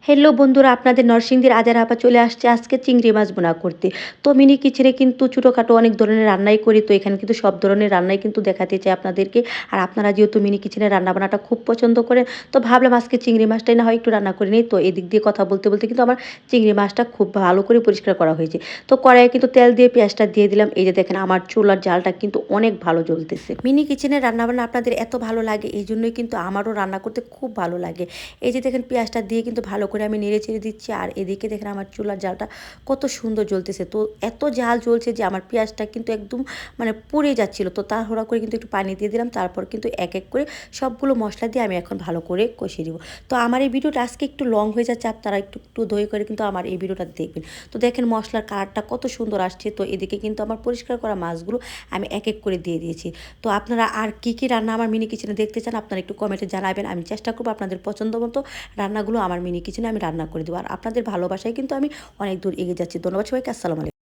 Hello বন্ধুরা, আপনাদের নরসিংদীর আজার আপা চলে আসছে আজকে চিংড়ি মাছ বোনা করতে। তো মিনি কিচেনে কিন্তু ছোটোখাটো অনেক ধরনের রান্নাই করি, তো এখানে কিন্তু সব ধরনের রান্নাই কিন্তু দেখাতে চাই আপনাদেরকে। আর আপনারা যেহেতু মিনি কিচেনের রান্নাবান্নাটা খুব পছন্দ করেন, তো ভাবলাম আজকে চিংড়ি মাছটাই না হয় একটু রান্না করে নিই। তো এদিক দিয়ে কথা বলতে বলতে কিন্তু আমার চিংড়ি মাছটা খুব ভালো করে পরিষ্কার করা হয়েছে। তো কড়াইয়ে কিন্তু তেল দিয়ে পেঁয়াজটা দিয়ে দিলাম। এই যে দেখেন আমার চুলার জালটা কিন্তু অনেক ভালো জ্বলতেছে। মিনি কিচেনের রান্নাবান্না আপনাদের এত ভালো লাগে, এই জন্যই কিন্তু আমারও রান্না করতে খুব ভালো লাগে। এই যে দেখেন পেঁয়াজটা দিয়ে কিন্তু ভালো করে আমি নেড়ে চেড়ে দিচ্ছি। আর এদিকে দেখেন আমার চুলার জালটা কত সুন্দর জ্বলতেছে। তো এত জাল জ্বলছে যে আমার পেঁয়াজটা কিন্তু একদম মানে পুড়ে যাচ্ছিলো। তো তাড়াহুড়া করে কিন্তু একটু পানি দিয়ে দিলাম। তারপর কিন্তু এক এক করে সবগুলো মশলা দিয়ে আমি এখন ভালো করে কষিয়ে দিব। তো আমার এই ভিডিওটা আজকে একটু লং হয়ে যাচ্ছে, আপনারা একটু একটু দয়া করে কিন্তু আমার এই ভিডিওটা দেখবেন। তো দেখেন মশলার কালারটা কত সুন্দর আসছে। তো এদিকে কিন্তু আমার পরিষ্কার করা মাছগুলো আমি এক এক করে দিয়ে দিয়েছি। তো আপনারা আর কি কি রান্না আমার মিনি কিচেনে দেখতে চান আপনারা একটু কমেন্টে জানাবেন। আমি চেষ্টা করবো আপনাদের পছন্দ মতো রান্নাগুলো আমার মিনি কিচেনে আমি রান্না করে দেবো। আর আপনাদের ভালোবাসায় কিন্তু আমি অনেক দূর এগিয়ে যাচ্ছি। ধন্যবাদ সবাইকে। আসসালামু আলাইকুম।